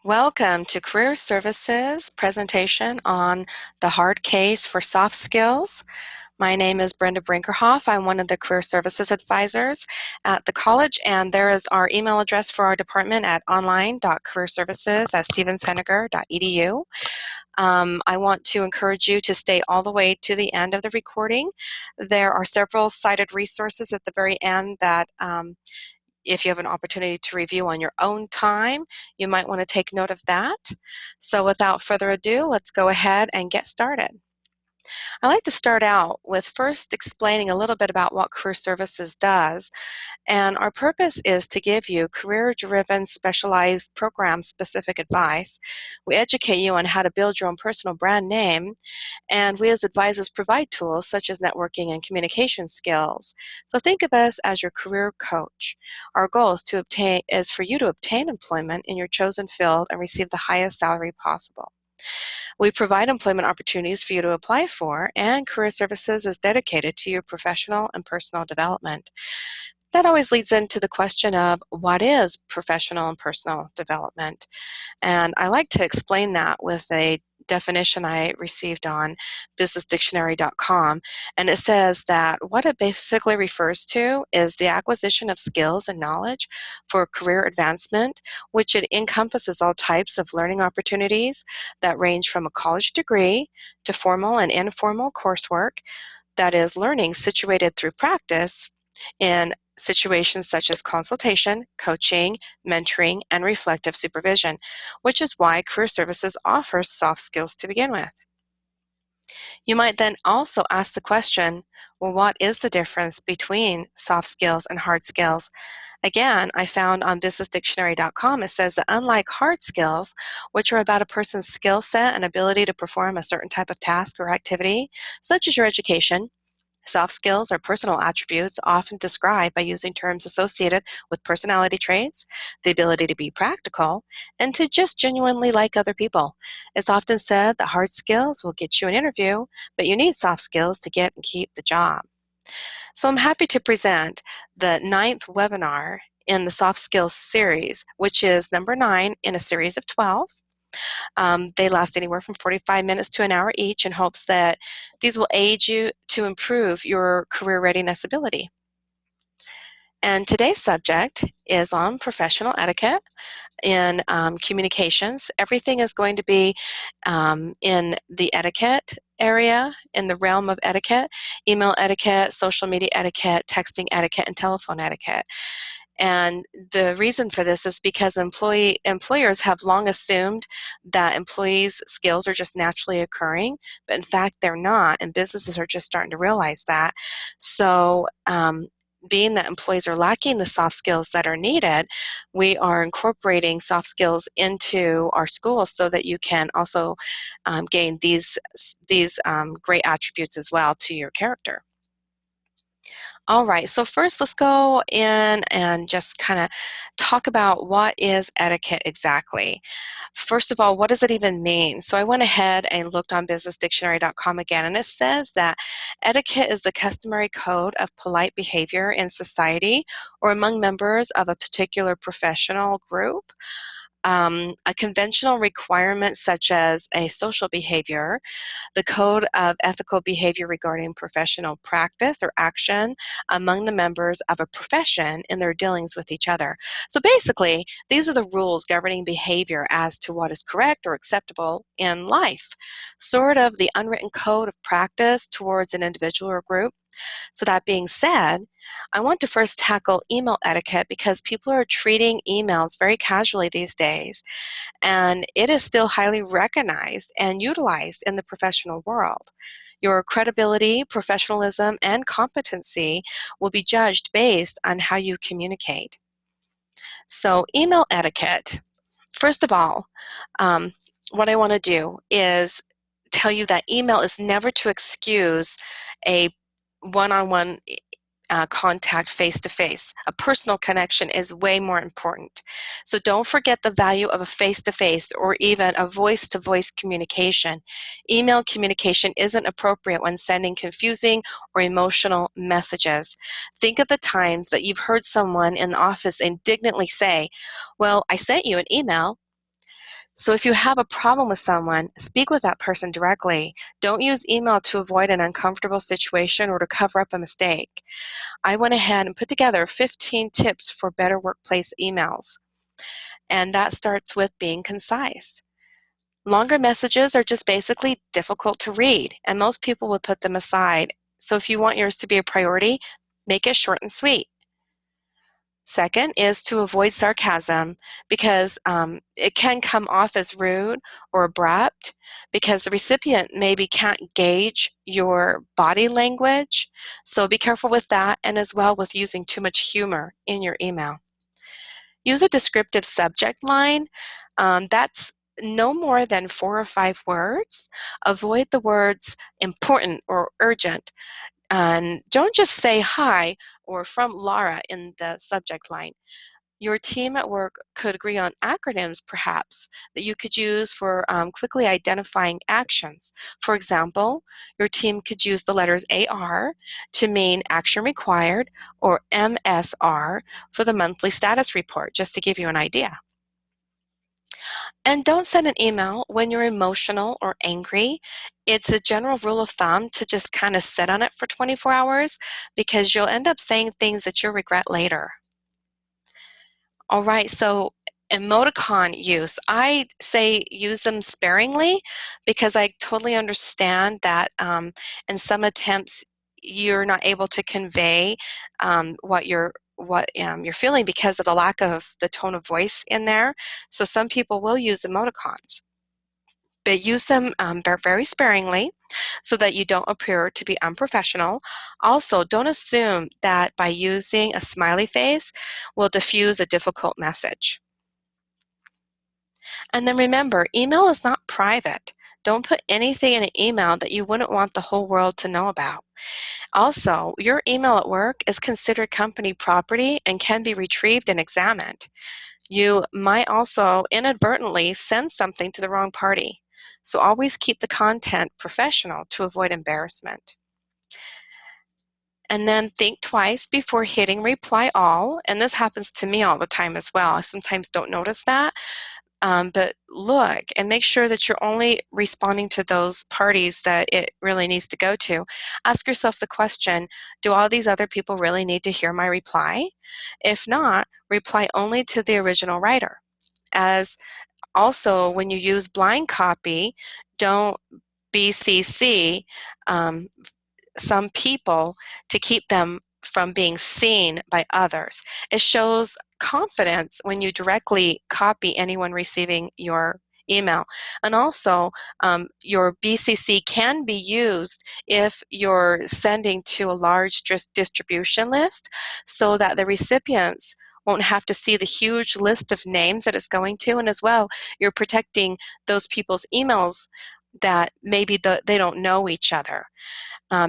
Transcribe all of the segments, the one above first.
Welcome to Career Services presentation on the hard case for soft skills. My name is Brenda Brinkerhoff. I'm one of the Career Services Advisors at the college, and there is our email address for our department at online.careerservices@stevensheneger.edu. I want to encourage you to stay all the way to the end of the recording. There are several cited resources at the very end that if you have an opportunity to review on your own time, you might want to take note of that. So without further ado, let's go ahead and get started. I like to start out with first explaining a little bit about what Career Services does. And our purpose is to give you career-driven, specialized, program-specific advice. We educate you on how to build your own personal brand name, and we as advisors provide tools such as networking and communication skills. So think of us as your career coach. Our goal is for you to obtain employment in your chosen field and receive the highest salary possible. We provide employment opportunities for you to apply for, and Career Services is dedicated to your professional and personal development. That always leads into the question of what is professional and personal development? And I like to explain that with a definition I received on businessdictionary.com. And it says that what it basically refers to is the acquisition of skills and knowledge for career advancement, which it encompasses all types of learning opportunities that range from a college degree to formal and informal coursework, that is learning situated through practice in situations such as consultation, coaching, mentoring, and reflective supervision, which is why Career Services offers soft skills to begin with. You might then also ask the question, well, what is the difference between soft skills and hard skills? Again, I found on businessdictionary.com, it says that unlike hard skills, which are about a person's skill set and ability to perform a certain type of task or activity, such as your education, soft skills are personal attributes often described by using terms associated with personality traits, the ability to be practical, and to just genuinely like other people. It's often said that hard skills will get you an interview, but you need soft skills to get and keep the job. So I'm happy to present the 9th webinar in the soft skills series, which is number 9 in a series of 12. They last anywhere from 45 minutes to an hour each in hopes that these will aid you to improve your career readiness ability. And today's subject is on professional etiquette in communications. Everything is going to be in the etiquette area, in the realm of etiquette: email etiquette, social media etiquette, texting etiquette, and telephone etiquette. And the reason for this is because employers have long assumed that employees' skills are just naturally occurring, but in fact they're not, and businesses are just starting to realize that. So being that employees are lacking the soft skills that are needed, we are incorporating soft skills into our schools so that you can also gain these great attributes as well to your character. All right, so first let's go in and just kind of talk about what is etiquette exactly. First of all, what does it even mean? So I went ahead and looked on businessdictionary.com again, and it says that etiquette is the customary code of polite behavior in society or among members of a particular professional group. A conventional requirement such as a social behavior, the code of ethical behavior regarding professional practice or action among the members of a profession in their dealings with each other. So basically, these are the rules governing behavior as to what is correct or acceptable in life, sort of the unwritten code of practice towards an individual or group. So that being said, I want to first tackle email etiquette because people are treating emails very casually these days, and it is still highly recognized and utilized in the professional world. Your credibility, professionalism, and competency will be judged based on how you communicate. So email etiquette. First of all, what I want to do is tell you that email is never to excuse a one-on-one contact face-to-face. A personal connection is way more important. So don't forget the value of a face-to-face or even a voice-to-voice communication. Email communication isn't appropriate when sending confusing or emotional messages. Think of the times that you've heard someone in the office indignantly say, "Well, I sent you an email." So if you have a problem with someone, speak with that person directly. Don't use email to avoid an uncomfortable situation or to cover up a mistake. I went ahead and put together 15 tips for better workplace emails, and that starts with being concise. Longer messages are just basically difficult to read, and most people would put them aside. So if you want yours to be a priority, make it short and sweet. Second is to avoid sarcasm because it can come off as rude or abrupt because the recipient maybe can't gauge your body language. So be careful with that, and as well with using too much humor in your email. Use a descriptive subject line. That's no more than 4 or 5 words. Avoid the words important or urgent. And don't just say hi or from Laura in the subject line. Your team at work could agree on acronyms, perhaps, that you could use for quickly identifying actions. For example, your team could use the letters AR to mean action required, or MSR for the monthly status report, just to give you an idea. And don't send an email when you're emotional or angry. It's a general rule of thumb to just kind of sit on it for 24 hours because you'll end up saying things that you'll regret later. All right, so emoticon use. I say use them sparingly because I totally understand that in some attempts you're not able to convey what you're feeling because of the lack of the tone of voice in there. So some people will use emoticons, but use them very sparingly so that you don't appear to be unprofessional. Also, don't assume that by using a smiley face will diffuse a difficult message. And then remember, email is not private. Don't put anything in an email that you wouldn't want the whole world to know about. Also, your email at work is considered company property and can be retrieved and examined. You might also inadvertently send something to the wrong party. So always keep the content professional to avoid embarrassment. And then think twice before hitting reply all. And this happens to me all the time as well. I sometimes don't notice that. But look and make sure that you're only responding to those parties that it really needs to go to. Ask yourself the question, do all these other people really need to hear my reply? If not, reply only to the original writer. As also, when you use blind copy, don't BCC some people to keep them from being seen by others. It shows confidence when you directly copy anyone receiving your email. And also, your BCC can be used if you're sending to a large distribution list so that the recipients won't have to see the huge list of names that it's going to. And as well, you're protecting those people's emails that maybe they don't know each other.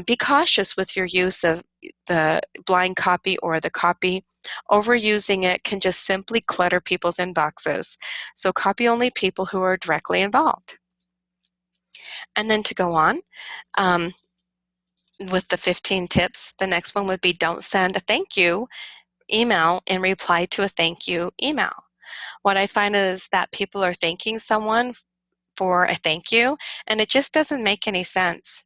Be cautious with your use of the blind copy or the copy. Overusing it can just simply clutter people's inboxes. So copy only people who are directly involved. And then to go on with the 15 tips, the next one would be don't send a thank you email in reply to a thank you email. What I find is that people are thanking someone for a thank you, and it just doesn't make any sense.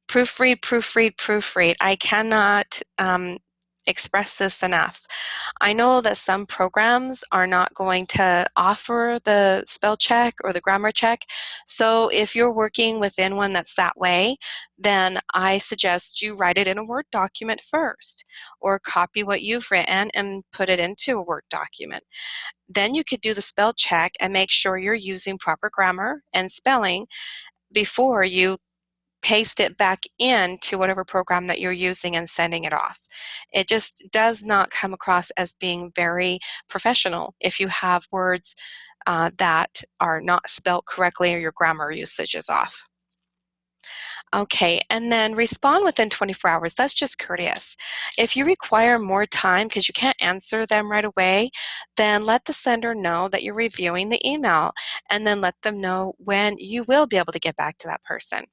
Proofread, proofread, proofread. I cannot express this enough. I know that some programs are not going to offer the spell check or the grammar check. So if you're working within one that's that way, then I suggest you write it in a Word document first, or copy what you've written and put it into a Word document. Then you could do the spell check and make sure you're using proper grammar and spelling before you paste it back into whatever program that you're using and sending it off. It just does not come across as being very professional if you have words that are not spelled correctly or your grammar usage is off. Okay, and then respond within 24 hours. That's just courteous. If you require more time because you can't answer them right away, then let the sender know that you're reviewing the email and then let them know when you will be able to get back to that person.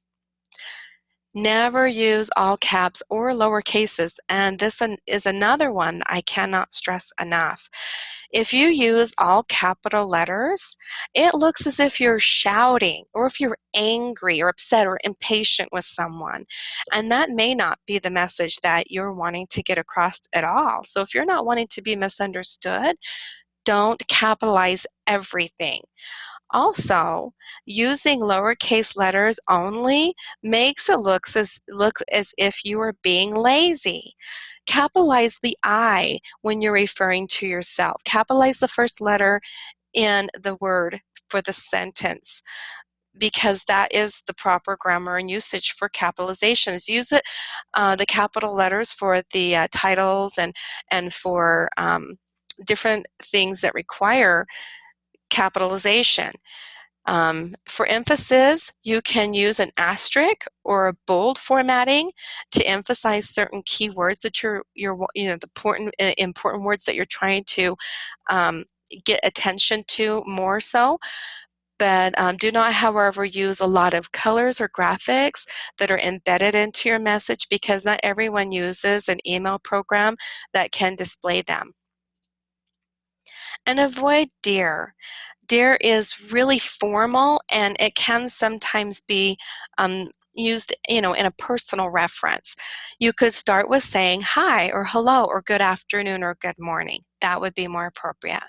Never use all caps or lower cases, and this is another one that I cannot stress enough. If you use all capital letters, it looks as if you're shouting or if you're angry or upset or impatient with someone. And that may not be the message that you're wanting to get across at all. So if you're not wanting to be misunderstood, don't capitalize everything. Also, using lowercase letters only makes it look as if you are being lazy. Capitalize the I when you're referring to yourself. Capitalize the first letter in the word for the sentence because that is the proper grammar and usage for capitalizations. Use it, the capital letters for the titles and for different things that require capitalization. For emphasis, you can use an asterisk or a bold formatting to emphasize certain keywords that you're the important words that you're trying to um, get attention to more so. But do not, however, use a lot of colors or graphics that are embedded into your message because not everyone uses an email program that can display them. And avoid dear. Dear is really formal and it can sometimes be used, in a personal reference. You could start with saying hi or hello or good afternoon or good morning. That would be more appropriate.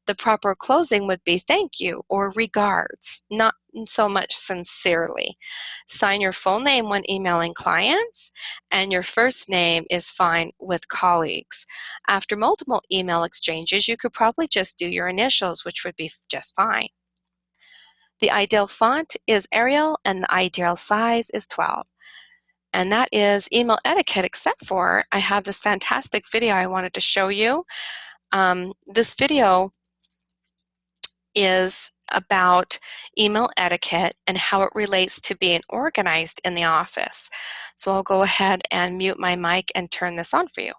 The proper closing would be thank you or regards, not so much sincerely. Sign your full name when emailing clients, and your first name is fine with colleagues. After multiple email exchanges, you could probably just do your initials, which would be just fine. The ideal font is Arial, and the ideal size is 12. And that is email etiquette, except for I have this fantastic video I wanted to show you. This video is about email etiquette and how it relates to being organized in the office. So I'll go ahead and mute my mic and turn this on for you.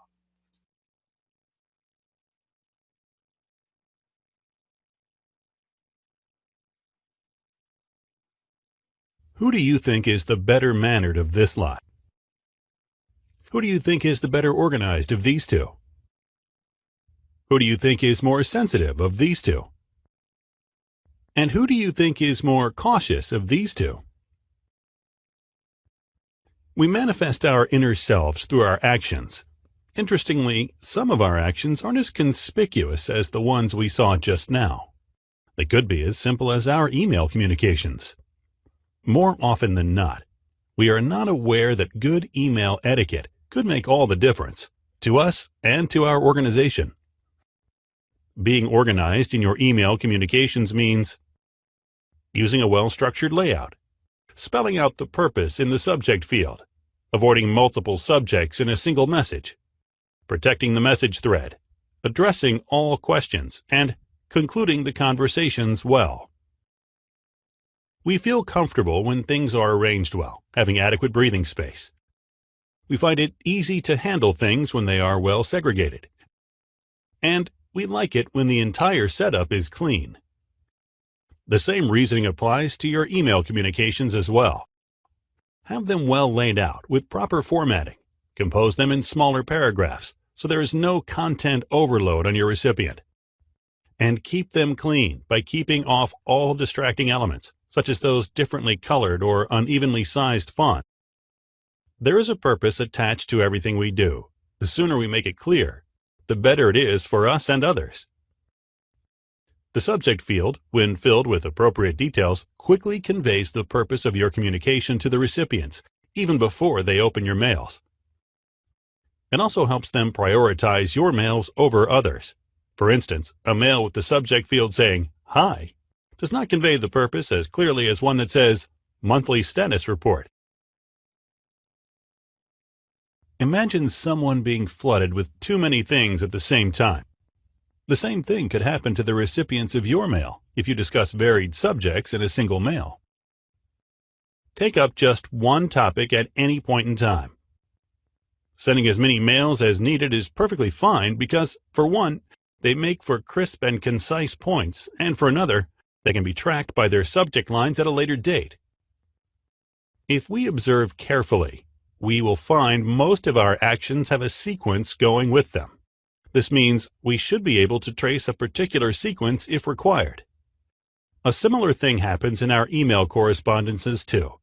Who do you think is the better mannered of this lot? Who do you think is the better organized of these two? Who do you think is more sensitive of these two? And who do you think is more cautious of these two? We manifest our inner selves through our actions. Interestingly, some of our actions aren't as conspicuous as the ones we saw just now. They could be as simple as our email communications. More often than not, we are not aware that good email etiquette could make all the difference to us and to our organization. Being organized in your email communications means using a well-structured layout, spelling out the purpose in the subject field, avoiding multiple subjects in a single message, protecting the message thread, addressing all questions, and concluding the conversations well. We feel comfortable when things are arranged well, having adequate breathing space. We find it easy to handle things when they are well segregated. And we like it when the entire setup is clean. The same reasoning applies to your email communications as well. Have them well laid out with proper formatting. Compose them in smaller paragraphs so there is no content overload on your recipient. And keep them clean by keeping off all distracting elements, such as those differently colored or unevenly sized font. There is a purpose attached to everything we do. The sooner we make it clear, the better it is for us and others. The subject field, when filled with appropriate details, quickly conveys the purpose of your communication to the recipients, even before they open your mails. It also helps them prioritize your mails over others. For instance, a mail with the subject field saying, "Hi," does not convey the purpose as clearly as one that says, "Monthly status report." Imagine someone being flooded with too many things at the same time. The same thing could happen to the recipients of your mail if you discuss varied subjects in a single mail. Take up just one topic at any point in time. Sending as many mails as needed is perfectly fine because, for one, they make for crisp and concise points, and for another, they can be tracked by their subject lines at a later date. If we observe carefully, we will find most of our actions have a sequence going with them. This means we should be able to trace a particular sequence if required. A similar thing happens in our email correspondences too.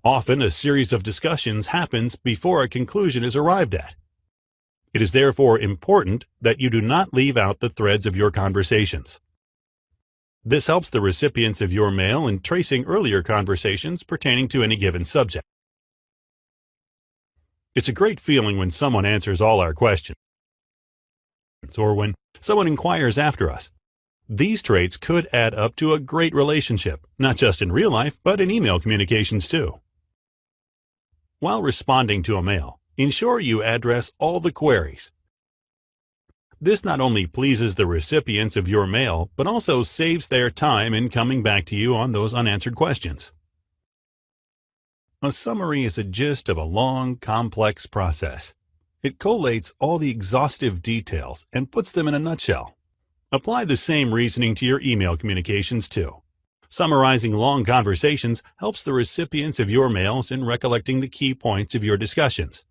Often, a series of discussions happens before a conclusion is arrived at. It is therefore important that you do not leave out the threads of your conversations. This helps the recipients of your mail in tracing earlier conversations pertaining to any given subject. It's a great feeling when someone answers all our questions, or when someone inquires after us. These traits could add up to a great relationship, not just in real life, but in email communications too. While responding to a mail, ensure you address all the queries. This not only pleases the recipients of your mail, but also saves their time in coming back to you on those unanswered questions. A summary is a gist of a long, complex process. It collates all the exhaustive details and puts them in a nutshell. Apply the same reasoning to your email communications too. Summarizing long conversations helps the recipients of your mails in recollecting the key points of your discussions.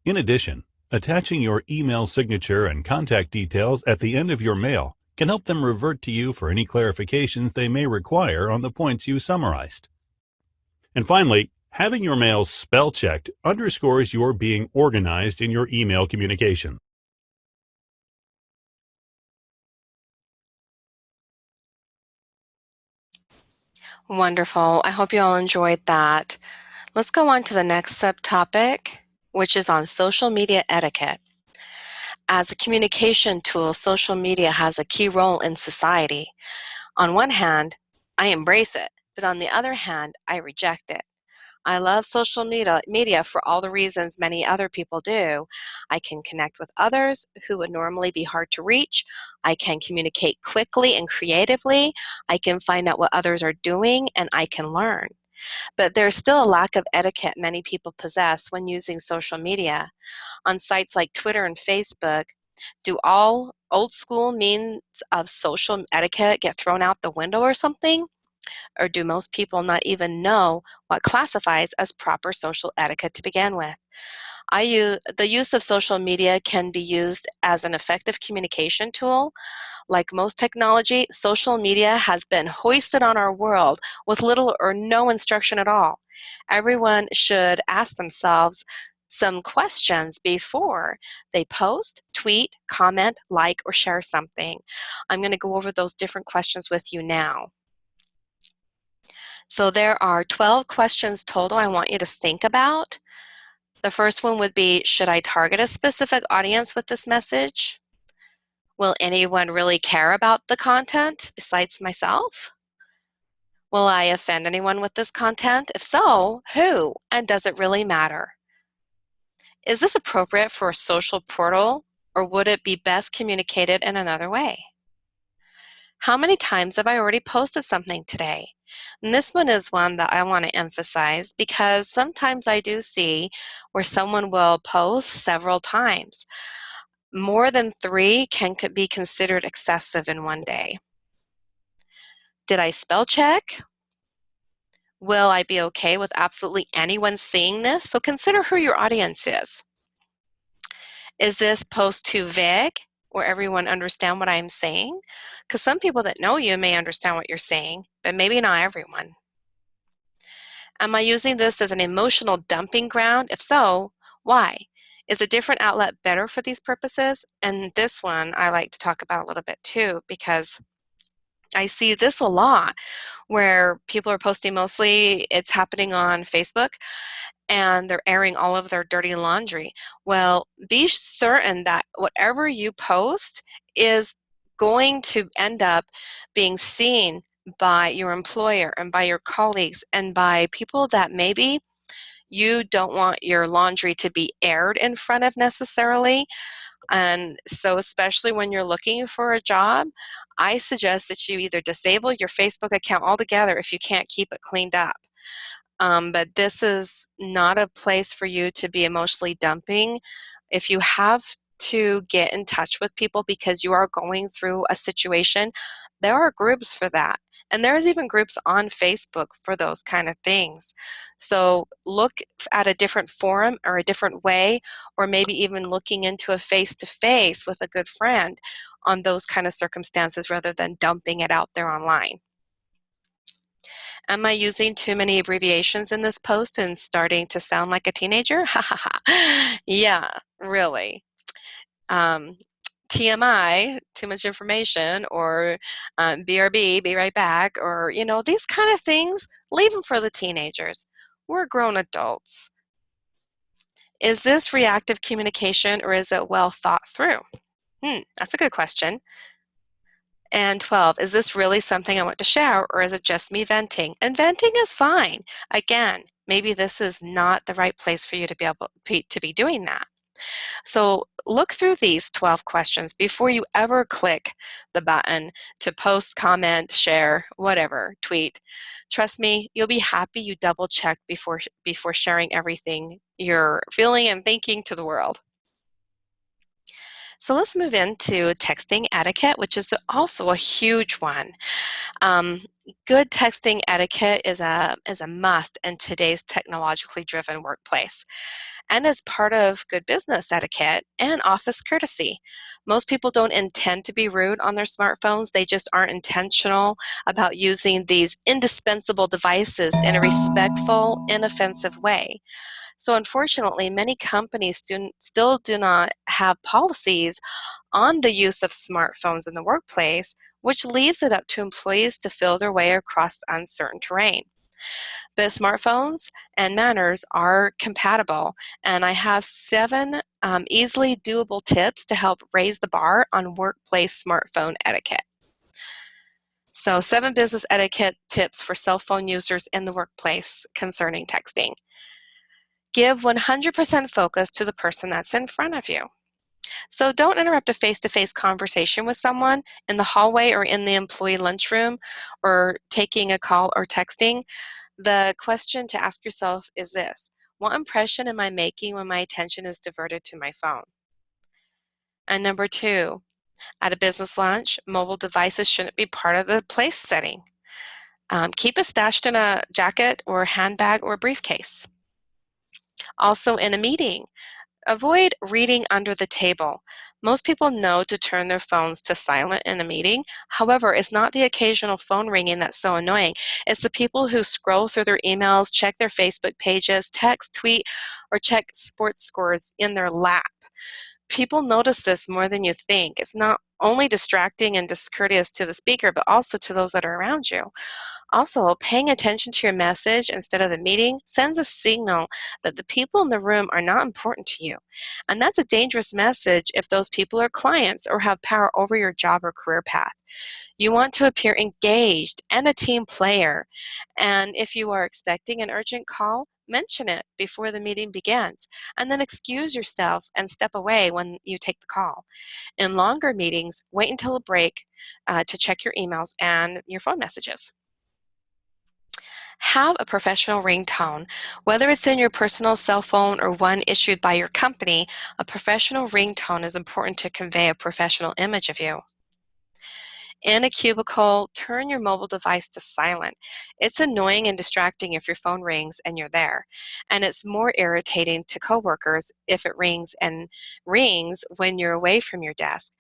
In addition, attaching your email signature and contact details at the end of your mail can help them revert to you for any clarifications they may require on the points you summarized. And finally, having your mail spell checked underscores your being organized in your email communication. Wonderful. I hope you all enjoyed that. Let's go on to the next subtopic, which is on social media etiquette. As a communication tool, social media has a key role in society. On one hand, I embrace it, but on the other hand, I reject it. I love social media for all the reasons many other people do. I can connect with others who would normally be hard to reach. I can communicate quickly and creatively. I can find out what others are doing, and I can learn. But there's still a lack of etiquette many people possess when using social media. On sites like Twitter and Facebook, do all old school means of social etiquette get thrown out the window or something? Or do most people not even know what classifies as proper social etiquette to begin with? The use of social media can be used as an effective communication tool. Like most technology, social media has been hoisted on our world with little or no instruction at all. Everyone should ask themselves some questions before they post, tweet, comment, like, or share something. I'm going to go over those different questions with you now. So there are 12 questions total I want you to think about. The first one would be, should I target a specific audience with this message? Will anyone really care about the content besides myself? Will I offend anyone with this content? If so, who? And does it really matter? Is this appropriate for a social portal, or would it be best communicated in another way? How many times have I already posted something today? And this one is one that I want to emphasize because sometimes I do see where someone will post several times. More than 3 can be considered excessive in one day. Did I spell check? Will I be okay with absolutely anyone seeing this? So consider who your audience is. Is this post too vague or everyone understand what I'm saying? Because some people that know you may understand what you're saying, but maybe not everyone. Am I using this as an emotional dumping ground? If so, why? Is a different outlet better for these purposes? And this one I like to talk about a little bit too, because I see this a lot where people are posting, mostly it's happening on Facebook, and they're airing all of their dirty laundry. Well, be certain that whatever you post is going to end up being seen by your employer and by your colleagues and by people that maybe you don't want your laundry to be aired in front of necessarily. And so, especially when you're looking for a job, I suggest that you either disable your Facebook account altogether if you can't keep it cleaned up. But this is not a place for you to be emotionally dumping. If you have to get in touch with people because you are going through a situation, there are groups for that. And there's even groups on Facebook for those kind of things. So look at a different forum or a different way, or maybe even looking into a face-to-face with a good friend on those kind of circumstances rather than dumping it out there online. Am I using too many abbreviations in this post and starting to sound like a teenager? Ha ha ha. Yeah, really. Um, TMI, too much information, or BRB, be right back, or, these kind of things, leave them for the teenagers. We're grown adults. Is this reactive communication or is it well thought through? That's a good question. And 12, is this really something I want to share or is it just me venting? And venting is fine. Again, maybe this is not the right place for you to be able to be doing that. So look through these 12 questions before you ever click the button to post, comment, share, whatever, tweet. Trust me, you'll be happy you double checked before sharing everything you're feeling and thinking to the world. So let's move into texting etiquette, which is also a huge one. Um, Good texting etiquette is a must in today's technologically driven workplace, and as part of good business etiquette and office courtesy. Most people don't intend to be rude on their smartphones, they just aren't intentional about using these indispensable devices in a respectful, inoffensive way. So, unfortunately, many companies still do not have policies on the use of smartphones in the workplace, which leaves it up to employees to feel their way across uncertain terrain. But smartphones and manners are compatible, and I have 7 easily doable tips to help raise the bar on workplace smartphone etiquette. So, 7 business etiquette tips for cell phone users in the workplace concerning texting. Give 100% focus to the person that's in front of you. So don't interrupt a face-to-face conversation with someone in the hallway or in the employee lunchroom or taking a call or texting. The question to ask yourself is this: what impression am I making when my attention is diverted to my phone? And number 2, at a business lunch, mobile devices shouldn't be part of the place setting. Keep it stashed in a jacket or handbag or briefcase. Also in a meeting, avoid reading under the table. Most people know to turn their phones to silent in a meeting. However, it's not the occasional phone ringing that's so annoying. It's the people who scroll through their emails, check their Facebook pages, text, tweet, or check sports scores in their lap. People notice this more than you think. It's not only distracting and discourteous to the speaker, but also to those that are around you. Also, paying attention to your message instead of the meeting sends a signal that the people in the room are not important to you. And that's a dangerous message if those people are clients or have power over your job or career path. You want to appear engaged and a team player. And if you are expecting an urgent call, mention it before the meeting begins, and then excuse yourself and step away when you take the call. In longer meetings, wait until a break to check your emails and your phone messages. Have a professional ringtone. Whether it's in your personal cell phone or one issued by your company, a professional ringtone is important to convey a professional image of you. In a cubicle, turn your mobile device to silent. It's annoying and distracting if your phone rings and you're there, and it's more irritating to coworkers if it rings when you're away from your desk.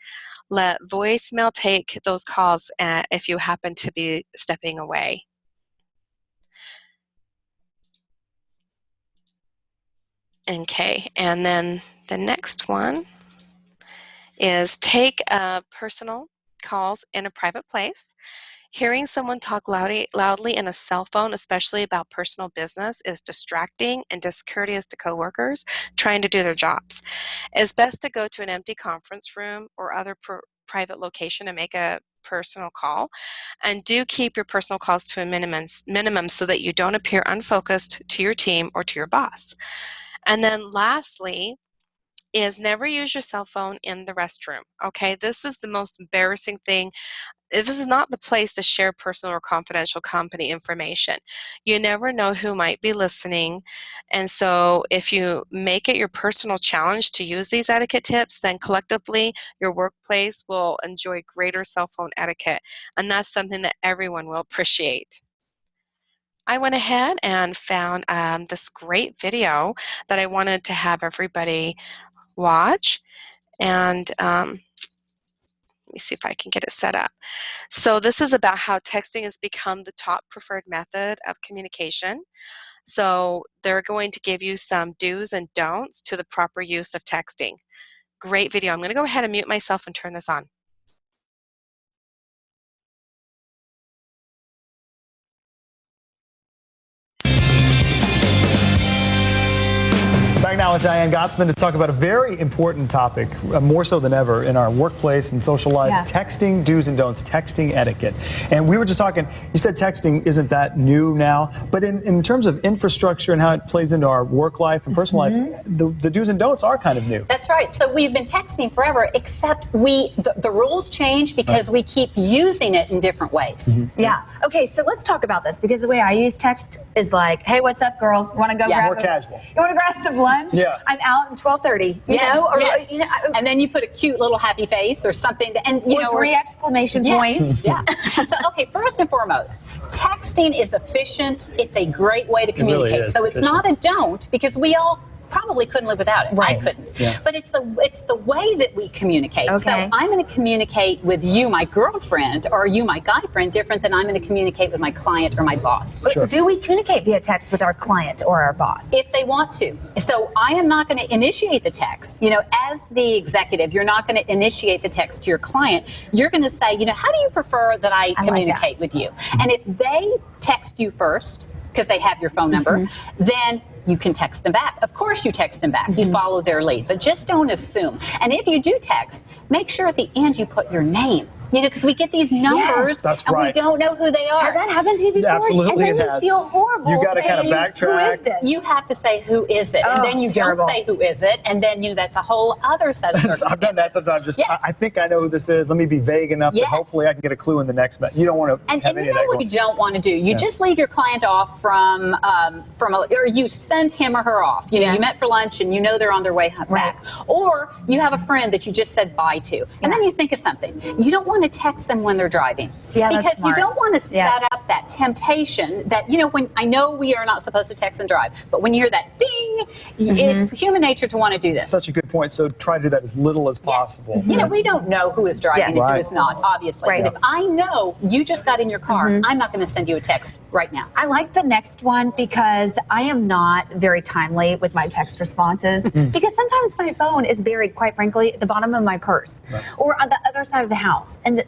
Let voicemail take those calls if you happen to be stepping away. Okay, and then the next one is take personal calls in a private place. Hearing someone talk loudly in a cell phone, especially about personal business, is distracting and discourteous to coworkers trying to do their jobs. It's best to go to an empty conference room or other private location and make a personal call. And do keep your personal calls to a minimum so that you don't appear unfocused to your team or to your boss. And then lastly, is never use your cell phone in the restroom. Okay, this is the most embarrassing thing. This is not the place to share personal or confidential company information. You never know who might be listening. And so if you make it your personal challenge to use these etiquette tips, then collectively your workplace will enjoy greater cell phone etiquette. And that's something that everyone will appreciate. I went ahead and found this great video that I wanted to have everybody watch. And let me see if I can get it set up. So this is about how texting has become the top preferred method of communication. So they're going to give you some do's and don'ts to the proper use of texting. Great video. I'm going to go ahead and mute myself and turn this on. Back now with Diane Gottsman to talk about a very important topic, more so than ever in our workplace and social life, texting do's and don'ts, texting etiquette. And we were just talking, you said texting isn't that new now, but in terms of infrastructure and how it plays into our work life and personal life, the do's and don'ts are kind of new. That's right. So we've been texting forever, except the rules change because we keep using it in different ways. Yeah. Okay, so let's talk about this, because the way I use text is like, hey, what's up, girl? You want to go grab more casual. You want to grab some lunch? Yeah. I'm out at 12:30. You know, or you know, and then you put a cute little happy face or something, and you know, 3 exclamation points. Yeah. So okay, first and foremost, texting is efficient. It's a great way to communicate. Really is so it's efficient. not a don't, because we all probably couldn't live without it. Right. I couldn't. Yeah. But it's the way that we communicate. Okay. So I'm going to communicate with you, my girlfriend, or you, my guy friend, different than I'm going to communicate with my client or my boss. Sure. Do we communicate via text with our client or our boss? If they want to. So I am not going to initiate the text. You know, as the executive, you're not going to initiate the text to your client. You're going to say, you know, how do you prefer that I communicate with you? And if they text you first, because they have your phone number, then you can text them back. Of course you text them back. You follow their lead, but just don't assume. And if you do text, make sure at the end you put your name. You know, because we get these numbers that's and we right. don't know who they are. Has that happened to you before? Absolutely, and then it has. You feel horrible. You got to kind of saying, backtrack. Who is this? You have to say who is it, and Oh, then you terrible. don't say who is it, and then you know that's a whole other set of circumstances. I've done that sometimes. Just Yes. I think I know who this is. Let me be vague enough that hopefully I can get a clue in the next. You don't want to And have you any of know that what going. you don't want to do? You just leave your client off or you send him or her off. You know, Yes. you met for lunch and you know they're on their way back. Or you have a friend that you just said bye to. And then you think of something. You don't want to text them when they're driving. Yeah, that's because smart. you don't want to set up that temptation that, you know, when I know we are not supposed to text and drive, but when you hear that ding, it's human nature to want to do this. Such a good point. So try to do that as little as possible. You know, we don't know who is driving and who is not, obviously. Right. But if I know you just got in your car, I'm not going to send you a text right now. I like the next one because I am not very timely with my text responses because sometimes my phone is buried, quite frankly, at the bottom of my purse or on the other side of the house. And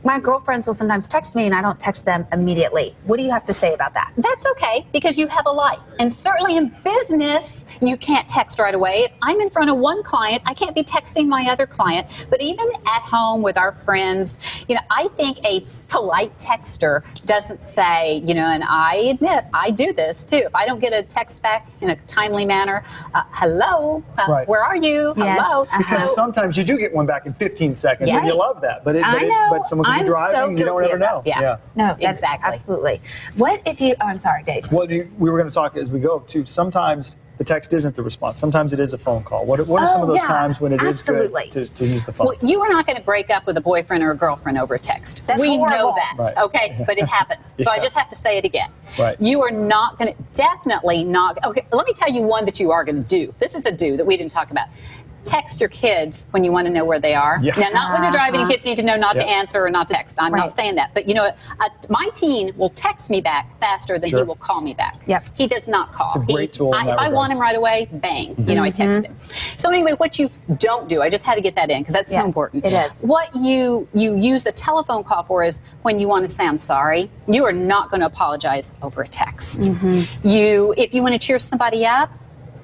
my girlfriends will sometimes text me and I don't text them immediately. What do you have to say about that? That's okay, because you have a life. And certainly in business, you can't text right away. If I'm in front of one client, I can't be texting my other client. But even at home with our friends, you know, I think a polite texter doesn't say, you know, and I admit I do this too. If I don't get a text back in a timely manner, hello, where are you? Yes. Hello. Because sometimes you do get one back in 15 seconds, and you love that. But but someone can be I'm driving, so and you don't guilty ever of that. know. Yeah. No, that's Exactly. absolutely. What if you? Oh, I'm sorry, Dave. We were going to talk as we go too. Sometimes the text isn't the response. Sometimes it is a phone call. What are some of those times when it is absolutely. good to use the phone? Well, you are not going to break up with a boyfriend or a girlfriend over a text. That's we horrible. know that, Right. okay? But it happens. So I just have to say it again. Right. You are not going to, definitely not, okay, let me tell you one that you are going to do. This is a do that we didn't talk about. Text your kids when you want to know where they are. Yeah. Now, not when they're driving and kids need to know not to answer or not to text. I'm not saying that. But, you know, my teen will text me back faster than he will call me back. Yep. He does not call. It's a great tool in that If I regard. want him right away, bang, you know, I text him. So anyway, what you don't do, I just had to get that in because that's so important. It is. What you use a telephone call for is when you want to say, I'm sorry. You are not going to apologize over a text. If you want to cheer somebody up,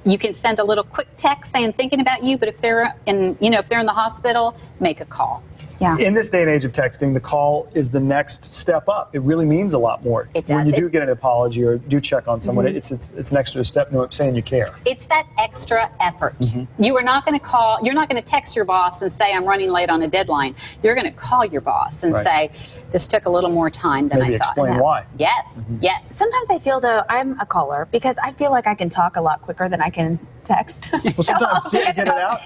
you can send a little quick text saying thinking about you, but if they're in the hospital, make a call. Yeah. In this day and age of texting, the call is the next step up. It really means a lot more. It does. When you do get an apology or do check on someone, it's an extra step saying you care. It's that extra effort. You are not going to call, you're not going to text your boss and say, I'm running late on a deadline. You're going to call your boss and say, this took a little more time than Maybe I thought. explain why. Yes, yes. Sometimes I feel, though, I'm a caller because I feel like I can talk a lot quicker than I can text. Well, sometimes to get it out.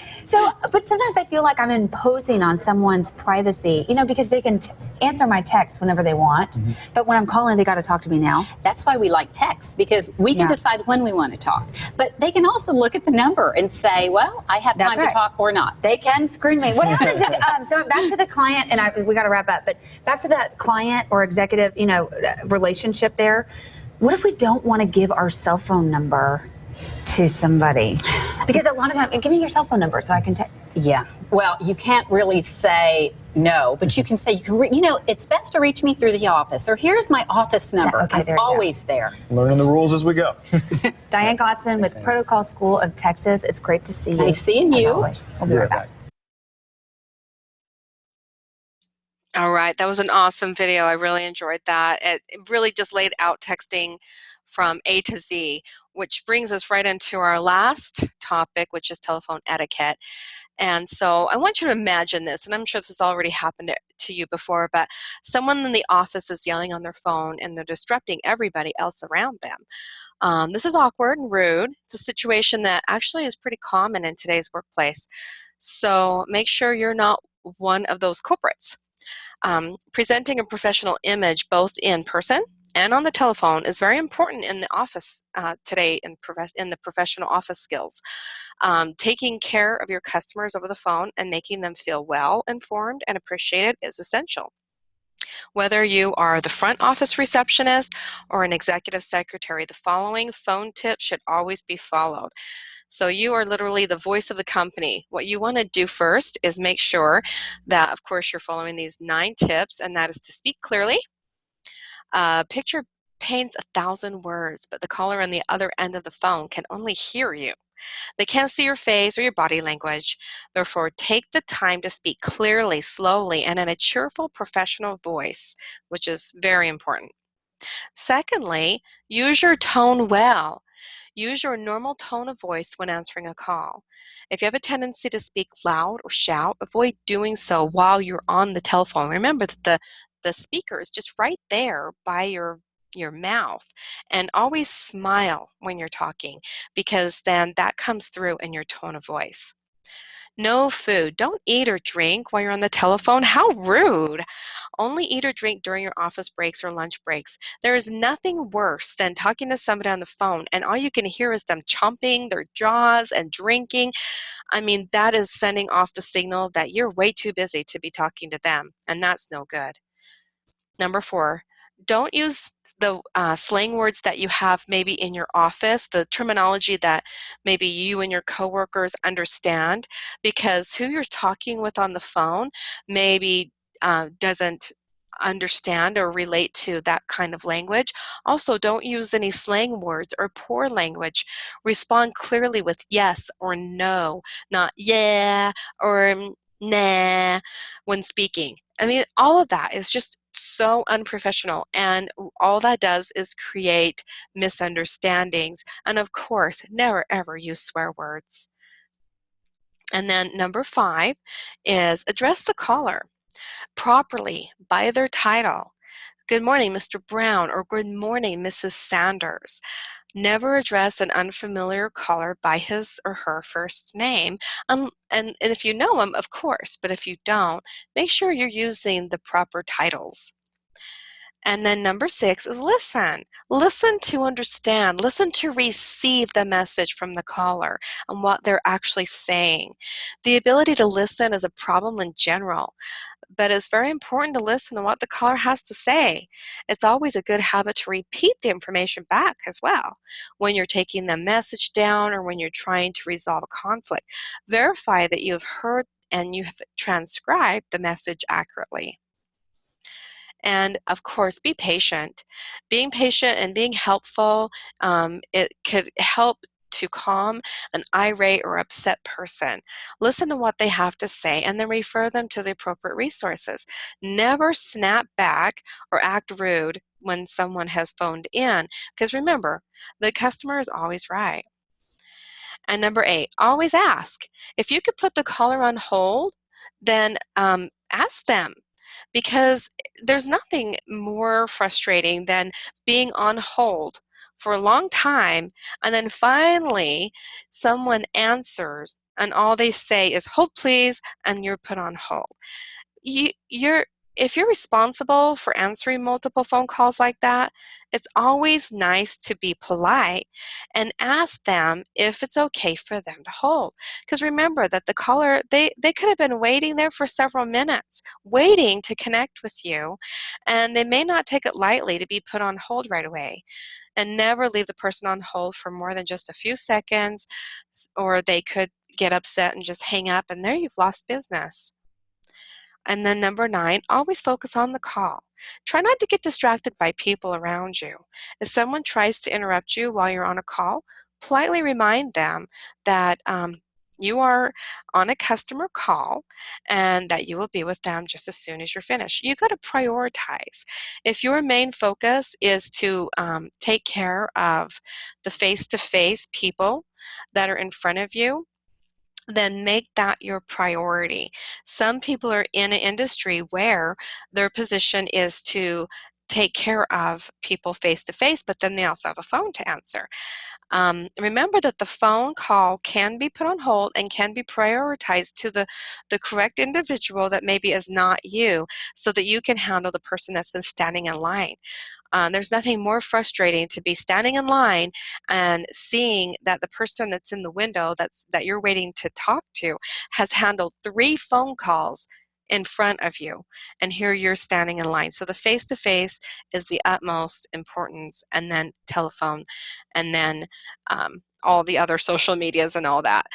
But sometimes I feel like I'm imposing on someone's privacy, because they can answer my text whenever they want. But when I'm calling, they got to talk to me now. That's why we like text, because we can decide when we want to talk. But they can also look at the number and say, well, I have time to talk or not. They can screen me. What happens if, so back to the client, and we got to wrap up, but back to that client or executive, relationship there. What if we don't want to give our cell phone number to somebody? Because a lot of times, give me your cell phone number so I can Yeah. Well, you can't really say no, but you can say, it's best to reach me through the office, or here's my office number. I'm always there. Learning the rules as we go. Diane Gottsman with Protocol School of Texas. It's great to see you. Nice seeing you. We'll be right back. All right, that was an awesome video. I really enjoyed that. It really just laid out texting from A to Z, which brings us right into our last topic, which is telephone etiquette. And so I want you to imagine this, and I'm sure this has already happened to you before, but someone in the office is yelling on their phone and they're disrupting everybody else around them. This is awkward and rude. It's a situation that actually is pretty common in today's workplace. So make sure you're not one of those culprits. Presenting a professional image both in person and on the telephone is very important in the office today in the professional office skills. Taking care of your customers over the phone and making them feel well informed and appreciated is essential. Whether you are the front office receptionist or an executive secretary, the following phone tips should always be followed. So you are literally the voice of the company. What you want to do first is make sure that, of course, you're following these 9 tips, and that is to speak clearly. Picture paints 1,000 words, but the caller on the other end of the phone can only hear you. They can't see your face or your body language. Therefore, take the time to speak clearly, slowly, and in a cheerful, professional voice, which is very important. Secondly, use your tone well. Use your normal tone of voice when answering a call. If you have a tendency to speak loud or shout, avoid doing so while you're on the telephone. Remember that the speaker is just right there by your mouth, and always smile when you're talking, because then that comes through in your tone of voice. No food. Don't eat or drink while you're on the telephone. How rude. Only eat or drink during your office breaks or lunch breaks. There is nothing worse than talking to somebody on the phone and all you can hear is them chomping their jaws and drinking. I mean, that is sending off the signal that you're way too busy to be talking to them, and that's no good. Number 4, don't use the slang words that you have maybe in your office, the terminology that maybe you and your coworkers understand, because who you're talking with on the phone maybe doesn't understand or relate to that kind of language. Also, don't use any slang words or poor language. Respond clearly with yes or no, not yeah or nah when speaking. I mean, all of that is just so unprofessional, and all that does is create misunderstandings. And of course, never ever use swear words. And then number 5 is address the caller properly by their title. Good morning, Mr. Brown, or good morning, Mrs. Sanders. Never address an unfamiliar caller by his or her first name, and if you know them, of course, but if you don't, make sure you're using the proper titles. And then number 6 is listen. Listen to understand. Listen to receive the message from the caller and what they're actually saying. The ability to listen is a problem in general, but it's very important to listen to what the caller has to say. It's always a good habit to repeat the information back as well. When you're taking the message down or when you're trying to resolve a conflict, verify that you have heard and you have transcribed the message accurately. And of course, be patient. Being patient and being helpful, it could help to calm an irate or upset person. Listen to what they have to say and then refer them to the appropriate resources. Never snap back or act rude when someone has phoned in, because remember, the customer is always right. And number 8, always ask. If you could put the caller on hold, then ask them, because there's nothing more frustrating than being on hold for a long time and then finally someone answers and all they say is hold please, and you're put on hold. You're if you're responsible for answering multiple phone calls like that, it's always nice to be polite and ask them if it's okay for them to hold. Because remember that the caller, they could have been waiting there for several minutes, waiting to connect with you, and they may not take it lightly to be put on hold right away. And never leave the person on hold for more than just a few seconds, or they could get upset and just hang up, and there you've lost business. And then number 9, always focus on the call. Try not to get distracted by people around you. If someone tries to interrupt you while you're on a call, politely remind them that you are on a customer call and that you will be with them just as soon as you're finished. You got to prioritize. If your main focus is to take care of the face-to-face people that are in front of you, then make that your priority. Some people are in an industry where their position is to take care of people face to face, but then they also have a phone to answer. Remember that the phone call can be put on hold and can be prioritized to the correct individual that maybe is not you, so that you can handle the person that's been standing in line. There's nothing more frustrating to be standing in line and seeing that the person that's in the window that you're waiting to talk to has handled 3 phone calls in front of you, and here you're standing in line. So the face-to-face is the utmost importance, and then telephone, and then all the other social medias and all that.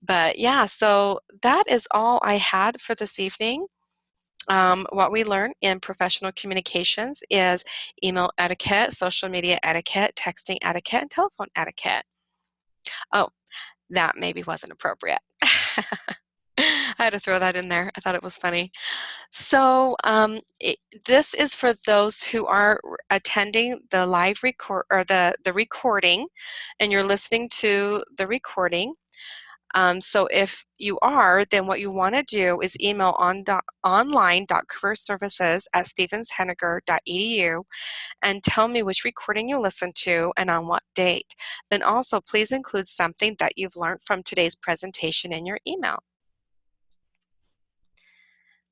But yeah, so that is all I had for this evening. What we learn in professional communications is email etiquette, social media etiquette, texting etiquette, and telephone etiquette. Oh, that maybe wasn't appropriate. I had to throw that in there. I thought it was funny. So this is for those who are attending the live record or the recording, and you're listening to the recording. So if you are, then what you want to do is email online.careerservices@stevenshenniger.edu and tell me which recording you listened to and on what date. Then also please include something that you've learned from today's presentation in your email.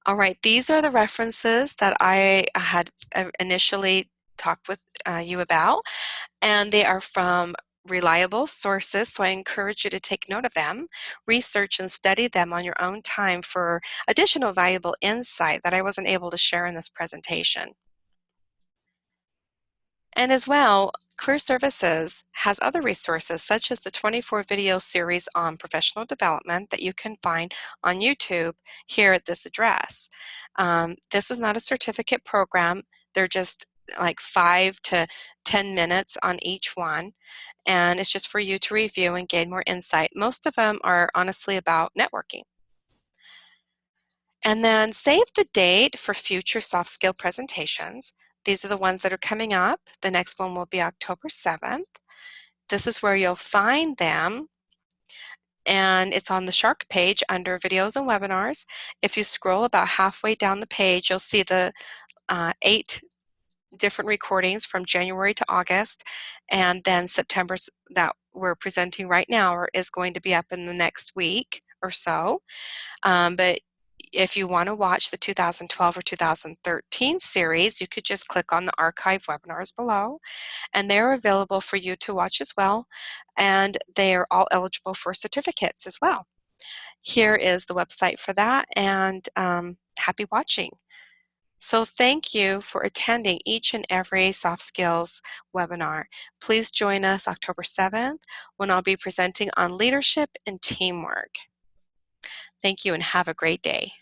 All right, these are the references that I had initially talked with you about, and they are from reliable sources, so I encourage you to take note of them, research and study them on your own time for additional valuable insight that I wasn't able to share in this presentation. And as well, Career Services has other resources such as the 24 video series on professional development that you can find on YouTube here at this address. This is not a certificate program. They're just like 5 to 10 minutes on each one, and it's just for you to review and gain more insight. Most of them are honestly about networking. And then save the date for future soft skill presentations. These are the ones that are coming up. The next one will be October 7th. This is where you'll find them, and it's on the Shark page under videos and webinars. If you scroll about halfway down the page, you'll see the 8 different recordings from January to August, and then September's that we're presenting right now is going to be up in the next week or so. But if you want to watch the 2012 or 2013 series, you could just click on the archive webinars below, and they're available for you to watch as well, and they are all eligible for certificates as well. Here is the website for that, and happy watching. So thank you for attending each and every soft skills webinar. Please join us October 7th when I'll be presenting on leadership and teamwork. Thank you and have a great day.